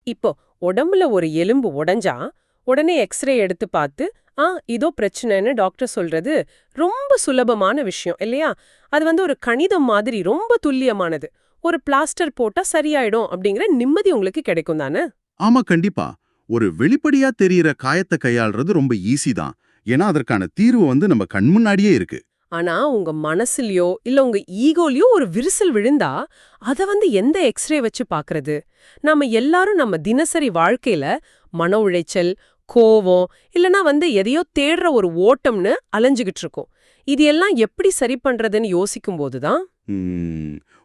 இப்போ உடம்புல ஒரு எலும்பு உடைஞ்சா உடனே எக்ஸ்ரே எடுத்து பார்த்து இதோ பிரச்சனைன்னு டாக்டர் சொல்றது ரொம்ப சுலபமான விஷயம் இல்லையா? அது ஒரு கணிதம் மாதிரி ரொம்ப துல்லியமானது. ஒரு பிளாஸ்டர் போட்டா சரியாயிடும் அப்படிங்கிற நிம்மதி உங்களுக்கு கிடைக்கும் தானே? ஆமா, கண்டிப்பா. ஒரு வெளிப்படையா தெரியற காயத்தை கையாள்றது ரொம்ப ஈஸி தான். ஏன்னா அதற்கான தீர்வு நம்ம கண் முன்னாடியே இருக்கு. ஆனா உங்க மனசுலயோ இல்ல உங்க ஈகோலயோ ஒரு விரிசல் விழுந்தா அத எந்த எக்ஸ்ரே வச்சு பாக்குறது? நாம எல்லாரும் நம்ம தினசரி வாழ்க்கையில மன உளைச்சல், கோவம் இல்லனா எதையோ தேடுற ஒரு ஓட்டம்னு அலைஞ்சுகிட்டு இருக்கோம். இது எல்லாம் எப்படி சரி பண்றதுன்னு யோசிக்கும் போதுதான்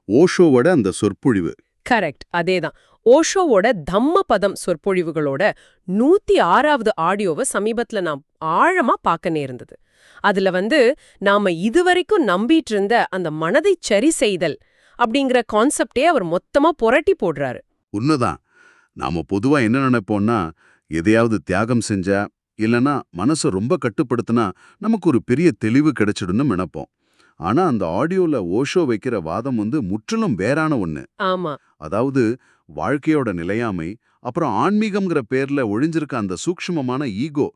ஓஷோவோட அந்த சொற்பொழிவு. கரெக்ட், அதேதான். ஓஷோவோட தம்மபதம் சொற்பொழிவுகளோட 106வது ஆடியோவை சமீபத்துல நான் ஆழமா பார்க்க நேர்ந்தது. அதுல நாம இதுவரைக்கும் நம்பிட்டு இருந்த அந்த மனதை சரி செய்தல் அப்படிங்கிற கான்செப்டே அவர் மொத்தமா புரட்டி போடுறாரு. உண்மைதான். நாம பொதுவா என்ன நினைப்போம்னா, எதையாவது தியாகம் செஞ்சா இல்லனா மனசை ரொம்ப கட்டுப்படுத்தினா நமக்கு ஒரு பெரிய தெளிவு கிடைச்சிடும்னு நினைப்போம். ஆனா அந்த ஆடியோல ஓஷோ வைக்கிற வாதம் முற்றிலும் வேறான ஒண்ணு. ஆமா. அதாவது வாழ்க்கையோட நிலையாமை, அப்புறம் ஆன்மீகம்ங்கிற பேர்ல ஒழிஞ்சிருக்க அந்த சூக்ஷ்மமான ஈகோ,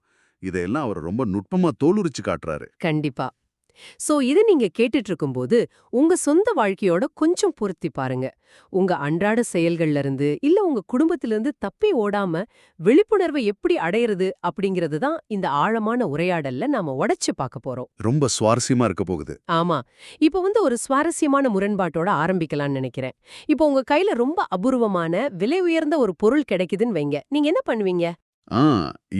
இதையெல்லாம் அவர் ரொம்ப நுட்பமா தோலுரிச்சு காட்டுறாரு. கண்டிப்பா. சோ இத நீங்க கேட்டுட்டு இருக்கும்போது உங்க சொந்த வாழ்க்கையோட கொஞ்சம் பொருத்தி பாருங்க. உங்க அன்றாட செயல்கள்ல இருந்து இல்ல உங்க குடும்பத்திலிருந்து தப்பி ஓடாம விழிப்புணர்வை எப்படி அடையிறது அப்படிங்கிறது தான் இந்த ஆழமான உரையாடல்ல நாம உடைச்சு பார்க்க போறோம். ரொம்ப சுவாரஸ்யமா இருக்க போகுது. ஆமா. இப்போ ஒரு சுவாரஸ்யமான முரண்பாட்டோட ஆரம்பிக்கலாம்னு நினைக்கிறேன். இப்போ உங்க கையில ரொம்ப அபூர்வமான விலை உயர்ந்த ஒரு பொருள் கிடைக்குதுன்னு வைங்க. நீங்க என்ன பண்ணுவீங்க? ஆ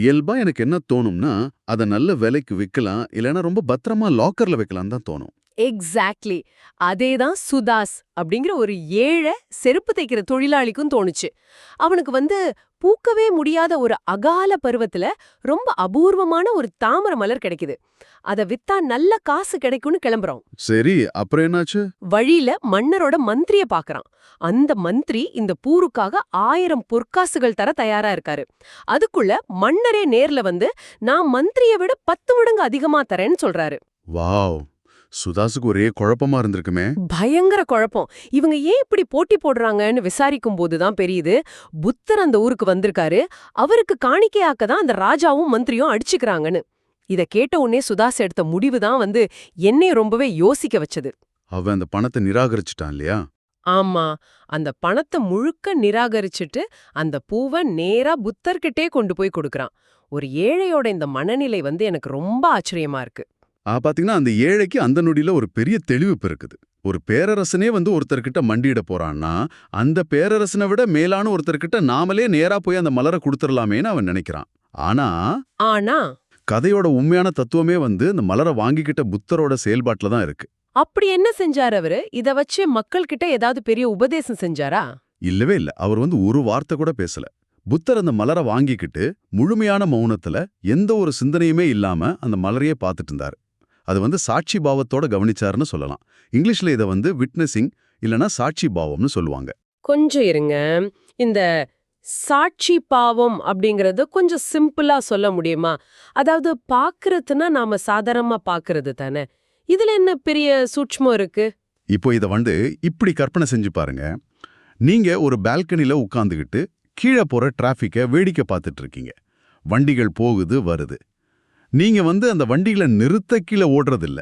இயல்பா எனக்கு என்ன தோணும்னா, அத நல்ல விலைக்கு விக்கலாம், இல்லனா ரொம்ப பத்திரமா லாக்கர்ல வைக்கலாம் தான் தோணும். எக்ஸாக்ட்லி. அதேதான் சுதாஸ் அப்படிங்கிற ஒரு ஏழை செருப்பு தைக்கிற தொழிலாளிக்கும் தோணுச்சு. அவனுக்கு பூக்கவே முடியாத ஒரு அகால பருவத்துல ரொம்ப அபூர்வமான ஒரு தாமரை மலர் கிடைக்குது. அத வித்தா நல்ல காசு கிடைக்கும்னு கிளம்புறான். சரி, அப்புறம் என்னாச்சு? வழியில மன்னரோட மந்திரிய பாக்குறான். அந்த மந்திரி இந்த பூருக்காக 1000 பொற்காசுகள் தர தயாரா இருக்காரு. அதுக்குள்ள மன்னரே நேர்ல நான் மந்திரிய விட 10 மடங்கு அதிகமா தரேன்னு சொல்றாரு. வாவ்! சுதாஸுக்கு ஒரே குழப்பமா இருந்திருக்குமே. பயங்கர குழப்பம். இவங்க ஏன் இப்படி போட்டி போடுறாங்கன்னு விசாரிக்கும் போதுதான் தெரியுது, புத்தர் அந்த ஊருக்கு வந்திருக்காரு. அவருக்கு காணிக்கையாக்க தான் அந்த ராஜாவும் மந்திரியும் அடிச்சுக்கிறாங்கன்னு. இத கேட்ட உடனே சுதாஸ் எடுத்த முடிவு தான் என்னைய ரொம்பவே யோசிக்க வச்சது. அவன் அந்த பணத்தை நிராகரிச்சுட்டான் இல்லையா? ஆமா. அந்த பணத்தை முழுக்க நிராகரிச்சுட்டு அந்த பூவை நேரா புத்தர்கிட்டே கொண்டு போய் கொடுக்கறான். ஒரு ஏழையோட இந்த மனநிலை எனக்கு ரொம்ப ஆச்சரியமா இருக்கு. பாத்தீங்கன்னா அந்த ஏழைக்கு அந்த நொடியில ஒரு பெரிய தெளிவு பிறக்குது. ஒரு பேரரசனே ஒருத்தர்கிட்ட மண்டியிட போறான்னா, அந்த பேரரசனை விட மேலான ஒருத்தர்கிட்ட நாமளே நேரா போய் அந்த மலரை கொடுத்துடலாமேன்னு அவன் நினைக்கிறான். ஆனா ஆனா கதையோட உண்மையான தத்துவமே அந்த மலரை வாங்கிக்கிட்ட புத்தரோட செயல்பாட்டுல தான் இருக்கு. அப்படி என்ன செஞ்சாரு அவரு? இத வச்சு மக்கள் கிட்ட ஏதாவது பெரிய உபதேசம் செஞ்சாரா? இல்லவே இல்ல. அவர் ஒரு வார்த்தை கூட பேசல. புத்தர் அந்த மலரை வாங்கிக்கிட்டு முழுமையான மௌனத்துல எந்த ஒரு சிந்தனையுமே இல்லாம அந்த மலரையே பார்த்துட்டு இருந்தாரு. அது சாட்சி பாவத்தோட கவனிச்சாருன்னு சொல்லலாம். இங்கிலீஷ்ல இத விட்னஸிங் இல்லனா சாட்சி பாவம்னு சொல்லுவாங்க. கொஞ்சம் இருங்க. இந்த சாட்சி பாவம் அப்படிங்கறது கொஞ்சம் சிம்பிளா சொல்ல முடியுமா? அதாவது பாக்குறதுன்னா நாம சாதாரணமா பாக்குறது தானே. இதுல என்ன பெரிய சூட்சுமம் இருக்கு? இப்போ இத இப்படி கற்பனை செஞ்சு பாருங்க. நீங்க ஒரு பால்கனில உட்கார்ந்துகிட்டு கீழே போற டிராஃபிக்கை வேடிக்கை பார்த்துட்டு இருக்கீங்க. வண்டிகள் போகுது வருது. நீங்க அந்த வண்டிகளை நிறுத்த கீழே ஓடுறதில்ல.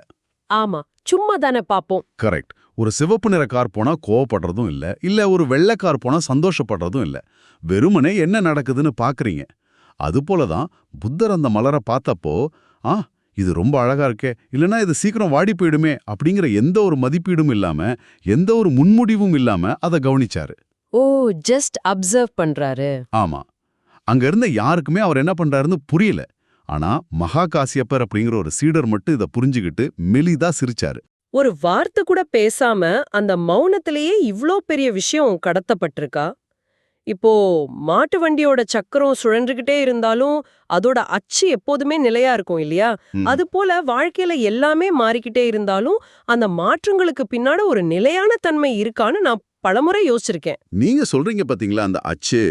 ஆமா, சும்மா தானே பாப்போம். கரெக்ட். ஒரு சிவப்பு நிற கார் போனா கோவப்படுறதும் இல்ல, இல்ல ஒரு வெள்ளை கார் போனா சந்தோஷப்படுறதும் இல்ல. வெறுமனே என்ன நடக்குதுன்னு பாக்குறீங்க. அதுபோலதான் புத்தர் அந்த மலரை பார்த்தப்போ, இது ரொம்ப அழகா இருக்கே, இல்லனா இது சீக்கிரம் வாடி போயிடுமே அப்படிங்கிற எந்த ஒரு மதிப்பீடும் இல்லாம, எந்த ஒரு முன்முடிவும் இல்லாம அதை கவனிச்சாரு. ஓ, ஜஸ்ட் அப்சர்வ் பண்றாரு. ஆமா. அங்க இருந்த யாருக்குமே அவர் என்ன பண்றாருன்னு புரியல. ஆனா மகாகாசியப்பர் அப்படிங்கிற ஒரு சீடர் மட்டும் இதை புரிஞ்சுக்கிட்டு மெலிதா சிரிச்சாரு. ஒரு வார்த்தை கூட பேசாம அந்த மௌனத்திலேயே இவ்ளோ பெரிய விஷயம் கடத்தப்பட்டிருக்கா? இப்போ மாட்டு வண்டியோட சக்கரம் சுழன்றுகிட்டே இருந்தாலும் அதோட அச்சு எப்போதுமே நிலையா இருக்கும் இல்லையா? அது போல வாழ்க்கையில எல்லாமே மாறிக்கிட்டே இருந்தாலும் அந்த மாற்றங்களுக்கு பின்னாடி ஒரு நிலையான தன்மை இருக்கான்னு நான் பலமுறை யோசிச்சிருக்கேன். நீங்க சொல்றீங்க பாத்தீங்களா, அந்த அச்சு,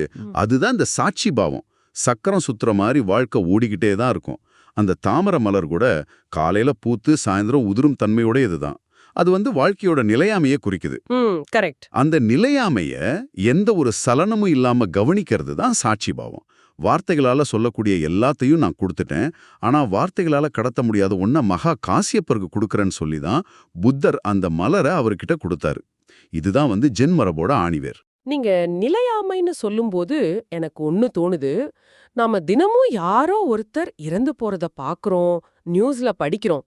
அதுதான் இந்த சாட்சி பாவம். சக்கரம் சுத்துற மாதிரி வாழ்க்கை ஓடிக்கிட்டே தான் இருக்கும். அந்த தாமரை மலர் கூட காலையில பூத்து சாயந்தரம் உதிரும் தன்மையோட இதுதான். அது வாழ்க்கையோட நிலையாமையை குறிக்குது. கரெக்ட். அந்த நிலையாமைய எந்த ஒரு சலனமும் இல்லாம கவனிக்கிறது தான் சாட்சி பாவம். வார்த்தைகளால சொல்லக்கூடிய எல்லாத்தையும் நான் கொடுத்துட்டேன், ஆனா வார்த்தைகளால கடத்த முடியாத ஒன்ன மகா காசியப்பருக்கு கொடுக்கறேன்னு சொல்லி தான் புத்தர் அந்த மலரை அவர்கிட்ட கொடுத்தாரு. இதுதான் ஜென் மரபோட ஆணிவேர். நீங்க நிலையாமைன்னு சொல்லும்போது எனக்கு ஒண்ணு தோணுது. நாம தினமும் யாரோ ஒருத்தர் இறந்து போறத பாக்குறோம், நியூஸ்ல படிக்கிறோம்.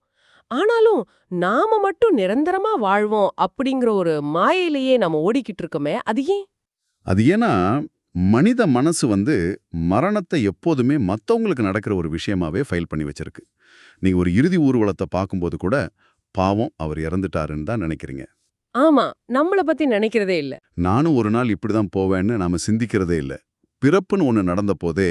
ஆனாலும் நாம மட்டும் நிரந்தரமா வாழ்வோம் அப்படிங்கிற ஒரு மாயையிலேயே நாம ஓடிக்கிட்டு இருக்கோமே, அது ஏன்? அது ஏன்னா மனித மனசு மரணத்தை எப்போதுமே மத்தவங்களுக்கு நடக்கிற ஒரு விஷயமாவே ஃபைல் பண்ணி வச்சிருக்கு. நீங்க ஒரு இறுதி ஊர்வலத்தை பார்க்கும்போது கூட பாவம் அவர் இறந்துட்டாருன்னு தான் நினைக்கிறீங்க. ஆமா, நம்மள பத்தி நினைக்கிறதே இல்ல. நானும் ஒரு நாள் இப்படிதான் போவேன்னு நாம சிந்திக்கிறதே இல்ல. பிறப்புன்னு ஒண்ணு நடந்த போதே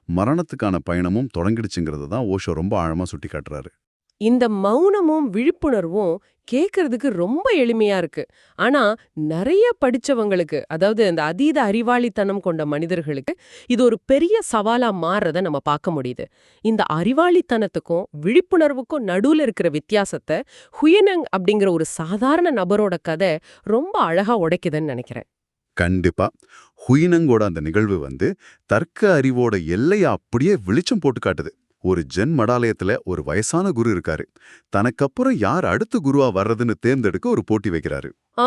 மரணத்துக்கான பயணமும் தொடங்கிடுச்சுங்கிறது தான் ஓஷோ ரொம்ப ஆழமா சுட்டி காட்டுறாரு. இந்த மௌனமும் விழிப்புணர்வும் கேக்குறதுக்கு ரொம்ப எளிமையா இருக்கு. ஆனா நிறைய படிச்சவங்களுக்கு, அதாவது இந்த அதீத அறிவாளித்தனம் கொண்ட மனிதர்களுக்கு இது ஒரு பெரிய சவாலா மாறுறத நம்ம பார்க்க முடியுது. இந்த அறிவாளித்தனத்துக்கும் விழிப்புணர்வுக்கும் நடுவுல இருக்கிற வித்தியாசத்தை ஹுயனங் அப்படிங்கிற ஒரு சாதாரண நபரோட கதை ரொம்ப அழகா உடைக்குதுன்னு நினைக்கிறேன். கண்டிப்பா. ஹுயினங்கோட அந்த நிகழ்வு தர்க்க அறிவோட எல்லையை அப்படியே வெளிச்சம் போட்டு காட்டுது. ஒரு ஜென் மடாலயத்துல ஒரு வயசான குரு இருக்காரு. தனக்கப்புறம் யார் அடுத்த குருவா வர்றதுன்னு தேர்ந்தெடுக்க ஒரு போட்டி வைக்கிறாரு. ஆ,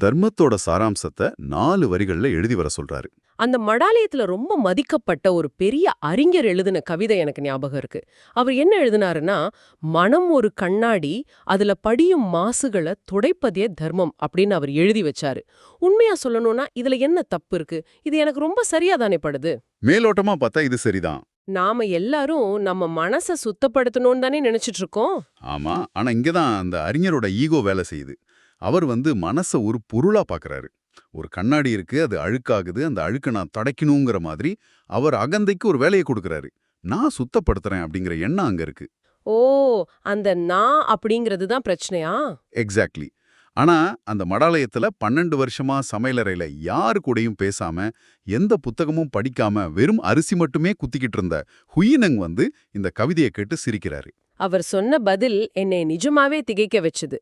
தர்மத்தோட சாராம்சத்தை 4 வரிகள்ல எழுதி வர சொல்றாரு. அந்த மடாலயத்துல ரொம்ப மதிக்கப்பட்ட ஒரு பெரிய அறிஞர் எழுதின கவிதை எனக்கு ஞாபகம் இருக்கு. அவர் என்ன எழுதினாருன்னா, மனம் ஒரு கண்ணாடி, அதுல படியும் மாசுகளை துடைப்பதே தர்மம் அப்படின்னு அவர் எழுதி வச்சாரு. உண்மையா சொல்லணும்னா இதுல என்ன தப்பு இருக்கு? இது எனக்கு ரொம்ப சரியா தானே படுது. மேலோட்டமா பார்த்தா இது சரிதான். நாம எல்லாரும் நம்ம மனச சுத்தப்படுத்தணும்னு தானே நினைச்சிட்டு இருக்கோம். ஆமா, ஆனா இங்கதான் அந்த அறிஞரோட ஈகோ வேலை செய்யுது. அவர் மனச ஒரு பொருளா பார்க்கறாரு. ஒரு கண்ணாடி இருக்கு, அது அழுக்காகுது, அந்த அழுக்க நான் துடைக்கணுங்கிற மாதிரி அவர் அகந்தைக்கு ஒரு வேலையை கொடுக்கறாரு. நான் சுத்தப்படுத்துறேன் அப்படிங்கிற எண்ணம் அங்க இருக்கு. ஓ, அந்த நான் அப்படிங்கிறது தான் பிரச்சனையா? எக்ஸாக்ட்லி. ஆனா அந்த மடாலயத்துல 12 வருஷமா சமையலறையில யாரு கூடயும் பேசாம, எந்த புத்தகமும் படிக்காம வெறும் அரிசி மட்டுமே குத்திக்கிட்டு இருந்த ஹுயினங் இந்த கவிதையை கேட்டு சிரிக்கிறாரு. அவர் சொன்ன பதில் என்னை நிஜமாவே திகைக்க வச்சுது.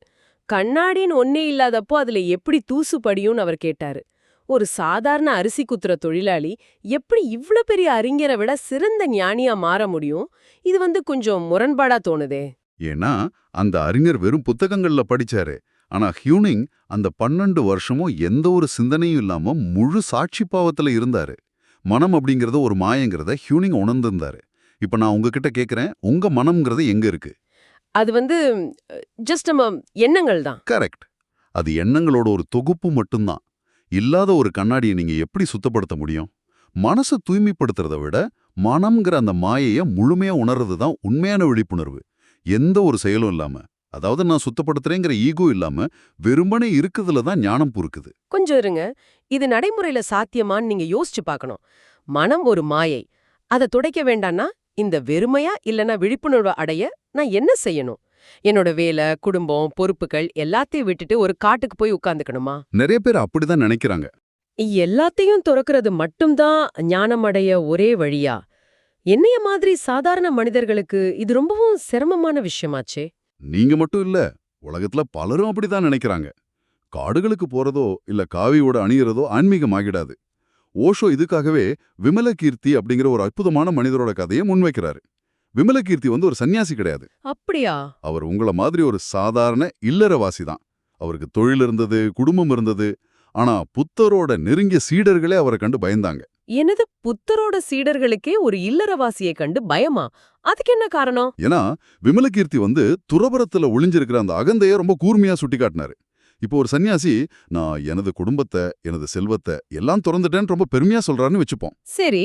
கண்ணாடின்னு ஒன்னே இல்லாதப்போ அதுல எப்படி தூசு படியும்னு அவர் கேட்டாரு. ஒரு சாதாரண அரிசி குத்துற தொழிலாளி எப்படி இவ்ளோ பெரிய அறிஞரை விட சிறந்த ஞானியா மாற முடியும்? இது கொஞ்சம் முரண்பாடா தோணுதே. ஏன்னா அந்த அறிஞர் வெறும் புத்தகங்கள்ல படிச்சாரு. ஆனா ஹியூனிங் அந்த 12 வருஷமும் எந்த ஒரு சிந்தனையும் இல்லாம முழு சாட்சி பாவத்துல இருந்தாரு. மனம் அப்படிங்கறத ஒரு மாயங்கிறத ஹியூனிங் உணர்ந்திருந்தாரு. இப்ப நான் உங்ககிட்ட கேக்குறேன், உங்க மனம்ங்கிறது எங்க இருக்கு? அது ஜஸ்ட் நம்ம எண்ணங்கள் தான். கரெக்ட். அது எண்ணங்களோட ஒரு தொகுப்பு மட்டும்தான். இல்லாத ஒரு கண்ணாடியை நீங்க எப்படி சுத்தப்படுத்த முடியும்? மனசை தூய்மைப்படுத்துறதை விட மனம்ங்கிற அந்த மாயையை முழுமையா உணர்றது தான் உண்மையான விழிப்புணர்வு. எந்த ஒரு செயலும் இல்லாம, அதாவது நான் சுத்தப்படுத்துறேங்கிற ஈகோ இல்லாம வெறுமனே இருக்குதுல தான் ஞானம் பொறுக்குது. கொஞ்சம் இருங்க, இது நடைமுறையில சாத்தியமான்னு நீங்க யோசிச்சு பார்க்கணும். மனம் ஒரு மாயை, அதை துடைக்க வேண்டான்னா இந்த வெறுமையா இல்லனா விழிப்புணர்வு அடைய நான் என்ன செய்யணும்? என்னோட வேலை, குடும்பம், பொறுப்புகள் எல்லாத்தையும் விட்டுட்டு ஒரு காட்டுக்கு போய் உட்கார்ந்துக்கணுமா? நிறைய பேர் அப்படிதான் நினைக்கிறாங்க. எல்லாத்தையும் துறக்கிறது மட்டும்தான் ஞானம் அடைய ஒரே வழியா? என்னைய மாதிரி சாதாரண மனிதர்களுக்கு இது ரொம்பவும் சிரமமான விஷயமாச்சே. நீங்க மட்டும் இல்ல, உலகத்துல பலரும் அப்படிதான் நினைக்கிறாங்க. காடுகளுக்கு போறதோ இல்ல காவியோட அணியறதோ ஆன்மீகமாகிடாது. ஓஷோ இதுக்காகவே விமலகீர்த்தி அப்படிங்கிற ஒரு அற்புதமான மனிதரோட கதையை முன்வைக்கிறாரு. விமலகீர்த்தி ஒரு சன்னியாசி கிடையாது. அப்படியா? அவர் உங்கள மாதிரி ஒரு சாதாரண இல்லறவாசி தான். அவருக்கு தொழில் இருந்தது, குடும்பம் இருந்தது. ஆனா புத்தரோட நெருங்கிய சீடர்களே அவரை கண்டு பயந்தாங்க. என்னது, புத்தரோட சீடர்களுக்கே ஒரு இல்லறவாசியை கண்டு பயமா? அதுக்கு என்ன காரணம்? ஏன்னா விமலகீர்த்தி துறவரத்துல ஒளிஞ்சிருக்கிற அந்த அகந்தைய ரொம்ப கூர்மையா சுட்டி காட்டினாரு. இப்போ ஒரு சன்னியாசி, நான் எனது குடும்பத்தை, எனது செல்வத்தை எல்லாம் துறந்துட்டேன்னு ரொம்ப பெருமையா சொல்றாருன்னு வச்சுப்போம். சரி,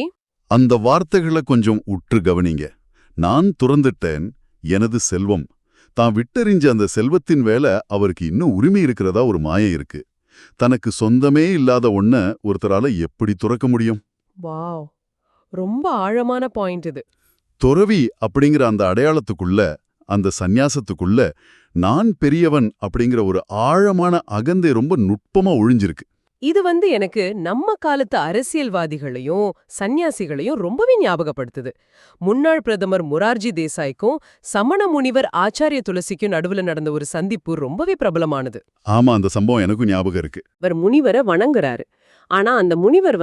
அந்த வார்த்தைகளை கொஞ்சம் உற்று கவனிங்க. நான் துறந்துட்டேன், எனது செல்வம். தான் விட்டெறிஞ்ச அந்த செல்வத்தின் வேலை அவருக்கு இன்னும் உரிமை இருக்கிறதா ஒரு மாயை இருக்கு. தனக்கு சொந்தமே இல்லாத ஒன்ன ஒருத்தரால எப்படி துறக்க முடியும்? வாவ், ரொம்ப ஆழமான பாயிண்ட் இது. துறவி அப்படிங்கிற அந்த அடையாளத்துக்குள்ள, அந்த சந்நியாசத்துக்குள்ள நான் பெரியவன் அப்படிங்கிற ஒரு ஆழமான அகந்தை ரொம்ப நுட்பமா ஒழிஞ்சிருக்கு. இது எனக்கு நம்ம காலத்து அரசியல்வாதிகளையும் சந்நியாசிகளையும் ரொம்பவே ஞாபகப்படுத்துது. முன்னாள் பிரதமர் மொரார்ஜி தேசாய்க்கும் சமண முனிவர் ஆச்சாரிய துளசிக்கும் நடுவுல நடந்த ஒரு சந்திப்பு ரொம்பவே பிரபலமானது. ஆமா, அந்த சம்பவம் எனக்கும் ஞாபகம் இருக்கு. இவர் முனிவரை வணங்குறாரு. ஆனா அந்த முனிவர்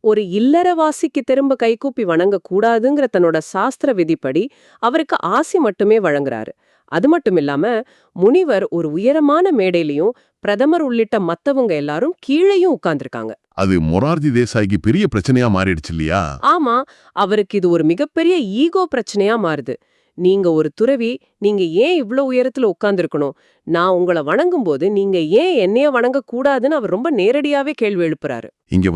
ஒரு இல்லறவாசிக்கு திரும்ப கைகூப்பி வணங்க கூடாதுங்கிற தன்னோட சாஸ்திர விதிப்படி அவருக்கு ஆசி மட்டுமே வழங்குறாரு. அது மட்டும் இல்லாம முனிவர் ஒரு உயரமான மேடையிலையும் பிரதமர் உள்ளிட்ட மத்தவங்க எல்லாரும் கீழேயும் உட்கார்ந்திருக்காங்க. அது மொரார்ஜி தேசாய்க்கு பெரிய பிரச்சனையா மாறிடுச்சு இல்லையா? ஆமா, அவருக்கு இது ஒரு மிகப்பெரிய ஈகோ பிரச்சனையா மாறுது. நீங்க ஒரு துறவி, நீங்க ஏன் இவ்ளோ உயரத்துல உட்கார்ந்திருக்கணும்? நான் உங்களை வணங்கும் போது நீங்க ஏன் என்னைய வணங்க கூடாதுன்னு அவர் ரொம்ப நேரடியாவே கேள்வி எழுப்புறாரு. இங்க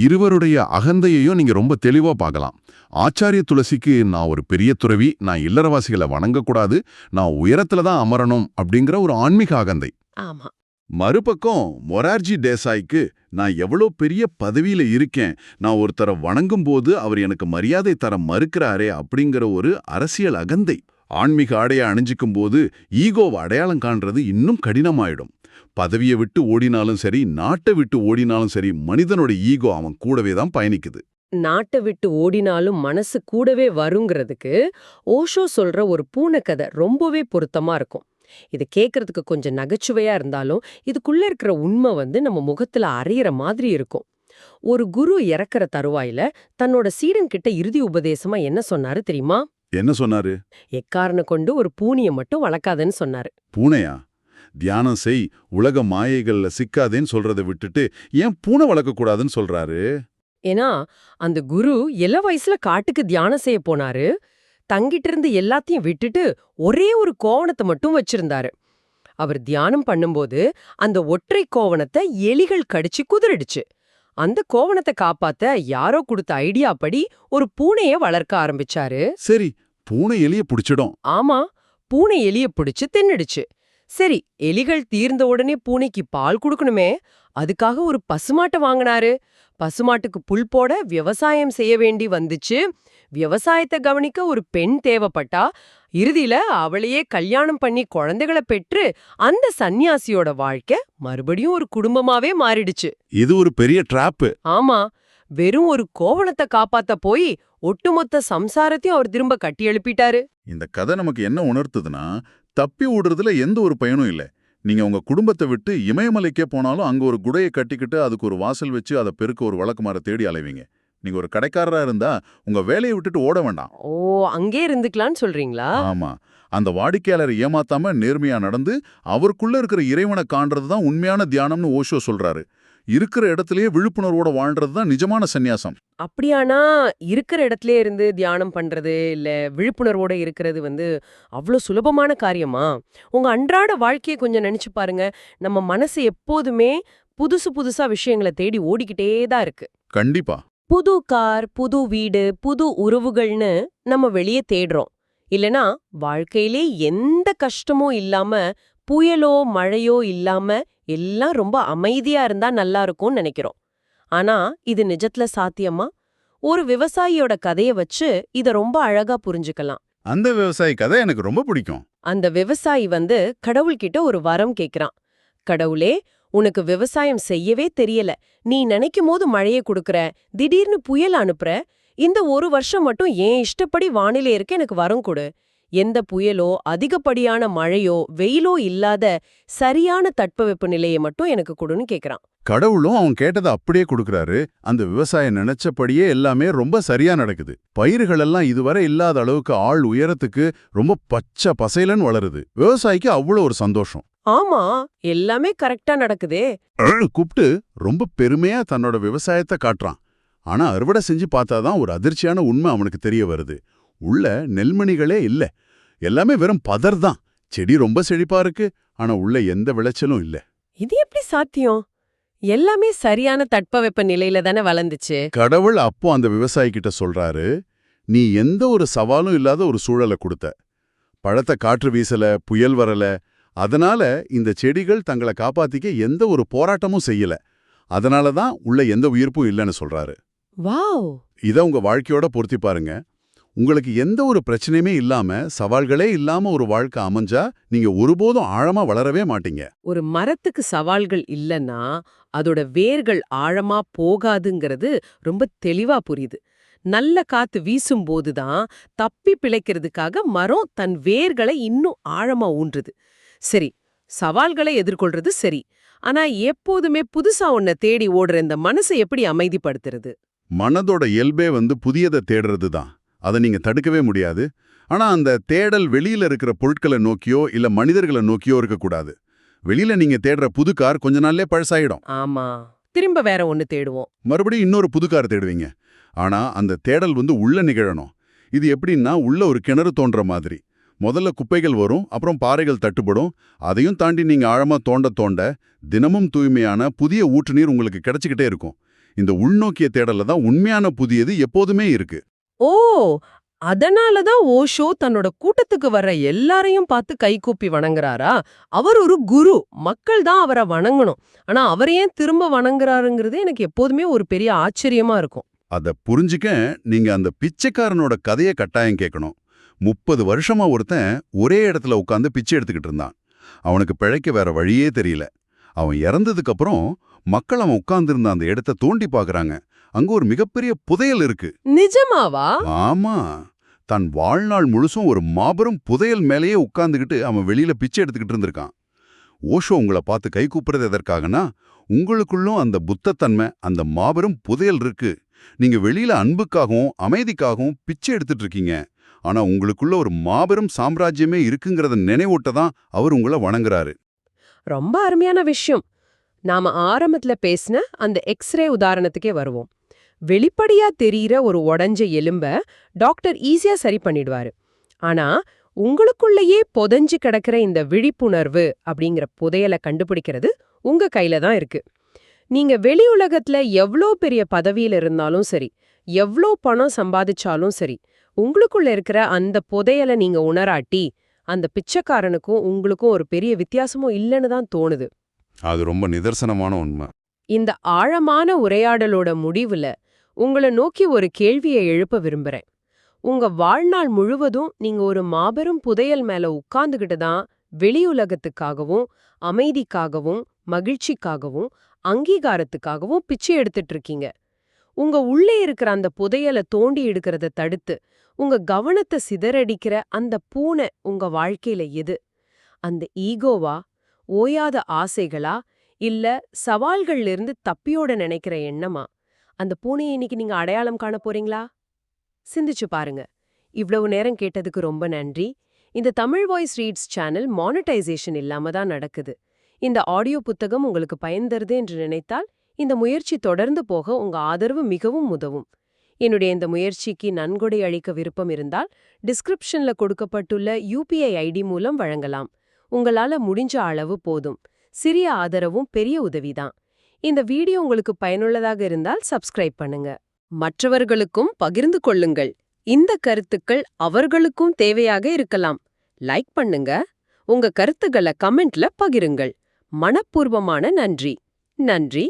இருவருடைய அகந்தையையும் நீங்க ரொம்ப தெளிவா பார்க்கலாம். ஆச்சாரிய துளசிக்கு நான் ஒரு பெரிய துறவி, நான் இல்லறவாசிகளை வணங்கக்கூடாது, நான் உயரத்துல தான் அமரணும் அப்படிங்கிற ஒரு ஆன்மீக அகந்தை. ஆமா. மறுபக்கம் மொரார்ஜி தேசாய்க்கு நான் எவ்வளோ பெரிய பதவியில இருக்கேன், நான் ஒருத்தரை வணங்கும் போது அவர் எனக்கு மரியாதை தர மறுக்கிறாரே அப்படிங்கிற ஒரு அரசியல் அகந்தை. ஆன்மீக ஆடையை அணிஞ்சிக்கும் போது ஈகோவை அடையாளம் காண்றது இன்னும் கடினமாயிடும். பதவியை விட்டு ஓடினாலும் சரி, நாட்டை விட்டு ஓடினாலும் சரி, மனிதனோட ஈகோ அவன் கூடவே தான் பயணிக்குது. நாட்டை விட்டு ஓடினாலும் மனசு கூடவே வருங்கிறதுக்கு ஓஷோ சொல்ற ஒரு பூனைக்கதை ரொம்பவே பொருத்தமா இருக்கும். இது கேட்கறதுக்கு கொஞ்சம் நகைச்சுவையா இருந்தாலும் இதுக்குள்ள இருக்கிற உண்மை நம்ம முகத்துல அறையிற மாதிரி இருக்கும். ஒரு குரு இறக்குற தருவாயில தன்னோட சீடன் கிட்ட இறுதி உபதேசமா என்ன சொன்னாரு தெரியுமா? என்ன சொன்னாரு? எக்காரணம் கொண்டு ஒரு பூனைய மட்டும் வளர்க்காதன்னு சொன்னாரு. பூனையா? தியானம் செய், உலக மாயைகள்ல சிக்காதேன்னு சொல்றதை விட்டுட்டு ஏன் பூனை வளர்க்கக்கூடாதுன்னு சொல்றாரு? ஏன்னா அந்த குரு இள வயசுல காட்டுக்கு தியானம் செய்ய போனாரு. தங்கிட்டு இருந்து எல்லாத்தையும் விட்டுட்டு ஒரே ஒரு கோவணத்தை மட்டும் வச்சிருந்தாரு. அவர் தியானம் பண்ணும்போது அந்த ஒற்றை கோவணத்தை எலிகள் கடிச்சு குதிரிடுச்சு. அந்த கோவணத்தை காப்பாத்த யாரோ கொடுத்த ஐடியா படி ஒரு பூனைய வளர்க்க ஆரம்பிச்சாரு. சரி, பூனை எலிய புடிச்சிடும். ஆமா, பூனை எலிய பிடிச்சு தின்னுடுச்சு. சரி, எலிகள் தீர்ந்த உடனே பூனைக்கு பால் கொடுக்கணுமே, அதுக்காக ஒரு பசுமாட்டை வாங்கினாரு. பசுமாட்டுக்கு புல் போட விவசாயம் செய்ய வேண்டி வந்துச்சு. விவசாயத்தை கவனிக்க ஒரு பெண் தேவைப்பட்டா. இறுதியில அவளையே கல்யாணம் பண்ணி குழந்தைகளை பெற்று அந்த சன்னியாசியோட வாழ்க்கை மறுபடியும் ஒரு குடும்பமாவே மாறிடுச்சு. இது ஒரு பெரிய டிராப்பு. ஆமா, வெறும் ஒரு கோவணத்தை காப்பாத்த போய் ஒட்டுமொத்த சம்சாரத்தையும் அவர் திரும்ப கட்டி எழுப்பிட்டாரு. இந்த கதை நமக்கு என்ன உணர்த்துதுன்னா, தப்பி ஓடுறதுல எந்த ஒரு பயனும் இல்ல. நீங்க உங்க குடும்பத்தை விட்டு இமயமலைக்கே போனாலும் அங்க ஒரு குடையை கட்டிக்கிட்டு அதுக்கு ஒரு வாசல் வச்சு அதை பெருக்க ஒரு விளக்குமாற தேடி அலைவீங்க. நீங்க ஒரு கடைக்காரரா இருந்தா உங்க வேலையை விட்டுட்டு ஓட வேண்டாம். ஓ, அங்கே இருந்துக்கலான்னு சொல்றீங்களா? ஆமா, அந்த வாடிக்கையாளரை ஏமாத்தாம நேர்மையா நடந்து அவருக்குள்ள இருக்கிற இறைவனை காண்றது தான் உண்மையான தியானம்னு ஓஷோ சொல்றாரு. இருக்கிற இடத்திலேயே விழிப்புணர்வோட வாழ்றது தான் நிஜமான சந்நியாசம். அப்படியானா இருக்கிற இடத்துல இருந்து தியானம் பண்றது இல்ல விழிப்புணர்வோட இருக்கிறது அவ்வளோ சுலபமான காரியமா? உங்க அன்றாட வாழ்க்கையை கொஞ்சம் நினைச்சு பாருங்க. நம்ம மனசு எப்போதுமே புதுசு புதுசா விஷயங்களை தேடி ஓடிக்கிட்டே தான் இருக்கு. கண்டிப்பா. புது கார், புது வீடு, புது உறவுகள்னு நம்ம வெளியே தேடுறோம். இல்லனா வாழ்க்கையிலே எந்த கஷ்டமும் இல்லாம, புயலோ மழையோ இல்லாம எல்லாம் ரொம்ப அமைதியா இருந்தா நல்லா இருக்கும்னு நினைக்கிறோம். ஆனா இது நிஜத்துல சாத்தியமா? ஒரு விவசாயியோட கதைய வச்சு இத ரொம்ப அழகா புரிஞ்சுக்கலாம். அந்த விவசாயி கதை எனக்கு ரொம்ப பிடிக்கும். அந்த விவசாயி கடவுள்கிட்ட ஒரு வரம் கேக்குறான். கடவுளே, உனக்கு விவசாயம் செய்யவே தெரியல, நீ நினைக்கும் போது மழையை கொடுக்கற, திடீர்னு புயல் அனுப்புற, இந்த ஒரு வருஷம் மட்டும் ஏன் இஷ்டப்படி வானிலை இருக்க எனக்கு வரம் கொடு. எந்த புயலோ அதிகப்படியான மழையோ வெயிலோ இல்லாத சரியான தட்பவெப்ப நிலையை மட்டும் எனக்கு கொடுன்னு கேக்குறான். கடவுளும் அவன் கேட்டதை அப்படியே கொடுக்கறாரு. அந்த விவசாயம் நினைச்சபடியே எல்லாமே ரொம்ப சரியா நடக்குது. பயிர்கள் எல்லாம் இதுவரை இல்லாத அளவுக்கு ஆள் உயரத்துக்கு ரொம்ப பச்சை பசைலன்னு வளருது. விவசாயிக்கு அவ்வளவு ஒரு சந்தோஷம். ஆமா, எல்லாமே கரெக்டா நடக்குதே. கூப்பிட்டு ரொம்ப பெருமையா தன்னோட விவசாயத்தை காட்டுறான். ஆனா அறுவடை செஞ்சு பார்த்தாதான் ஒரு அதிர்ச்சியான உண்மை அவனுக்கு தெரிய வருது. உள்ள நெல்மணிகளே இல்ல, எல்லாமே வெறும் பதர் தான். செடி ரொம்ப செழிப்பா இருக்கு, ஆனா உள்ள எந்த விளைச்சலும் இல்ல. இது எப்படி சாத்தியம்? எல்லாமே சரியான தட்பவெப்ப நிலையில தானே வளர்ந்துச்சு. கடவுள் அப்போ அந்த விவசாயி கிட்ட சொல்றாரு, நீ எந்த ஒரு சவாலும் இல்லாத ஒரு சூழலை கொடுத்த. பழத்தை காற்று வீசல, புயல் வரல. அதனால இந்த செடிகள் தங்களை காப்பாத்திக்க எந்த ஒரு போராட்டமும் செய்யல. அதனால தான் உள்ள எந்த உயிர்ப்பும் இல்லைன்னு சொல்றாரு. வாவ்! இத உங்க வாழ்க்கையோட பொருத்தி பாருங்க. உங்களுக்கு எந்த ஒரு பிரச்சனையுமே இல்லாம, சவால்களே இல்லாம ஒரு வாழ்க்கை அமைஞ்சா நீங்க ஒருபோதும் ஆழமா வளரவே மாட்டீங்க. ஒரு மரத்துக்கு சவால்கள் இல்லன்னா அதோட வேர்கள் ஆழமா போகாதுங்கிறது ரொம்ப தெளிவா புரியுது. நல்ல காத்து வீசும்போது தான் தப்பி பிழைக்கிறதுக்காக மரம் தன் வேர்களை இன்னும் ஆழமா ஊன்றுது. சரி, சவால்களை எதிர்கொள்றது சரி. ஆனா எப்போதுமே புதுசா ஒன்ன தேடி ஓடுற இந்த மனசை எப்படி அமைதிப்படுத்துறது? மனதோட இயல்பே புதியதை தேடுறது தான். அதை நீங்க தடுக்கவே முடியாது. ஆனா அந்த தேடல் வெளியில இருக்கிற பொருட்களை நோக்கியோ இல்ல மனிதர்களை நோக்கியோ இருக்கக்கூடாது. வெளியில நீங்க தேடுற புது கார் கொஞ்ச நாள்லயே பழசாயிடும். ஆமா, திரும்ப வேற ஒன்னு தேடுவோம். மறுபடியும் இன்னொரு புது கார் தேடுவீங்க. ஆனா அந்த தேடல் உள்ள நிகழணும். இது எப்படின்னா உள்ள ஒரு கிணறு தோன்ற மாதிரி. முதல்ல குப்பைகள் வரும், அப்புறம் பாறைகள் தட்டுப்படும். அதையும் தாண்டி நீங்க ஆழமா தோண்ட தோண்ட தினமும் தூய்மையான புதிய ஊற்று நீர் உங்களுக்கு கிடைச்சுக்கிட்டே இருக்கும். இந்த உள்நோக்கிய தேடல்ல தான் உண்மையான புதியது எப்போதுமே இருக்கு. ஓ, அதனாலதான் ஓஷோ தன்னோட கூட்டத்துக்கு வர்ற எல்லாரையும் பார்த்து கைகூப்பி வணங்குறாரா? அவர் ஒரு குரு, மக்கள் தான் அவரை வணங்கணும். ஆனா அவர் ஏன் திரும்ப வணங்குறாருங்கிறது எனக்கு எப்போதுமே ஒரு பெரிய ஆச்சரியமா இருக்கும். அத புரிஞ்சுக்க நீங்க அந்த பிச்சைக்காரனோட கதைய கட்டாயம் கேட்கணும். 30 வருஷமா ஒருத்தன் ஒரே இடத்துல உட்கார்ந்து பிச்சை எடுத்துக்கிட்டு இருந்தான். அவனுக்கு பிழைக்க வேற வழியே தெரியல. அவன் இறந்ததுக்கு அப்புறம் மக்கள் அவன் உட்கார்ந்திருந்த அந்த இடத்தை தோண்டி பார்க்கறாங்க. அங்க ஒரு மிகப்பெரிய புதையல் இருக்கு. நிஜமாவா? ஆமா. தன் வாழ்நாள் முழுசும் ஒரு மாபெரும் புதையல் மேலேயே உட்கார்ந்துகிட்டு அவன் வெளியில பிச்சை எடுத்துக்கிட்டு இருந்திருக்கான். ஓஷோ உங்களை பார்த்து கை கூப்புறது எதற்காகனா, உங்களுக்குள்ளும் அந்த புத்தத்தன்மை, அந்த மாபெரும் புதையல் இருக்கு. நீங்க வெளியில அன்புக்காகவும் அமைதிக்காகவும் பிச்சை எடுத்துட்டு இருக்கீங்க. ஆனா உங்களுக்குள்ள ஒரு மாபெரும் சாம்ராஜ்யமே இருக்குங்கிறத நினைவூட்ட தான் அவர் உங்களை வணங்குறாரு. ரொம்ப அருமையான விஷயம். நாம ஆரம்பத்துல பேசின அந்த எக்ஸ்ரே உதாரணத்துக்கே வருவோம். வெளிப்படையா தெரியிற ஒரு உடைஞ்ச எலும்ப டாக்டர் ஈஸியா சரி பண்ணிடுவாரு. ஆனா உங்களுக்குள்ளேயே புதைஞ்சு கிடக்கிற இந்த விழிப்புணர்வு அப்படிங்கிற புதையலை கண்டுபிடிக்கிறது உங்க கையில தான் இருக்கு. நீங்க வெளி உலகத்துல எவ்ளோ பெரிய பதவியில இருந்தாலும் சரி, எவ்ளோ பணம் சம்பாதிச்சாலும் சரி, உங்களுக்குள்ள இருக்கிற அந்த புதையலை நீங்க உணராட்டி, அந்த பிச்சைக்காரனுக்கும் உங்களுக்கும் ஒரு பெரிய வித்தியாசமும் இல்லைன்னு தான் தோணுது. அது ரொம்ப நிதர்சனமான உண்மை. இந்த ஆழமான உரையாடலோட முடிவுல உங்களை நோக்கி ஒரு கேள்வியை எழுப்ப விரும்புறேன். உங்க வாழ்நாள் முழுவதும் நீங்க ஒரு மாபெரும் புதையல் மேல உட்கார்ந்துகிட்டு தான் வெளியுலகத்துக்காகவும் அமைதிக்காகவும் மகிழ்ச்சிக்காகவும் அங்கீகாரத்துக்காகவும் பிச்சை எடுத்துட்டு இருக்கீங்க. உங்க உள்ளே இருக்கிற அந்த புதையலை தோண்டி எடுக்கிறத தடுத்து உங்க கவனத்தை சிதறடிக்கிற அந்த பூனை உங்க வாழ்க்கையில எது? அந்த ஈகோவா, ஓயாத ஆசைகளா, இல்ல சவால்கள்ல இருந்து தப்பியோட நினைக்கிற எண்ணமா? அந்த பூனையை இன்னைக்கு நீங்க அடையாளம் காண போறீங்களா? சிந்திச்சு பாருங்க. இவ்வளவு நேரம் கேட்டதுக்கு ரொம்ப நன்றி. இந்த Tamil voice reads channel monetisation இல்லாம தான் நடக்குது. இந்த ஆடியோ புத்தகம் உங்களுக்கு பயன் தருது என்று நினைத்தால் இந்த முயற்சி தொடர்ந்து போக உங்க ஆதரவு மிகவும் உதவும். என்னுடைய இந்த முயற்சிக்கு நன்கொடை அளிக்க விருப்பம் இருந்தால் டிஸ்கிரிப்ஷன்ல கொடுக்கப்பட்டுள்ள UPI ID மூலம் வழங்கலாம். உங்களால முடிஞ்ச அளவு போதும். சிறிய ஆதரவும் பெரிய உதவிதான். இந்த வீடியோ உங்களுக்கு பயனுள்ளதாக இருந்தால் சப்ஸ்கிரைப் பண்ணுங்க. மற்றவர்களுக்கும் பகிர்ந்து கொள்ளுங்கள். இந்த கருத்துக்கள் அவர்களுக்கும் தேவையாக இருக்கலாம். லைக் பண்ணுங்க. உங்க கருத்துக்களை கமெண்ட்ல பகிருங்கள். மனப்பூர்வமான நன்றி. நன்றி.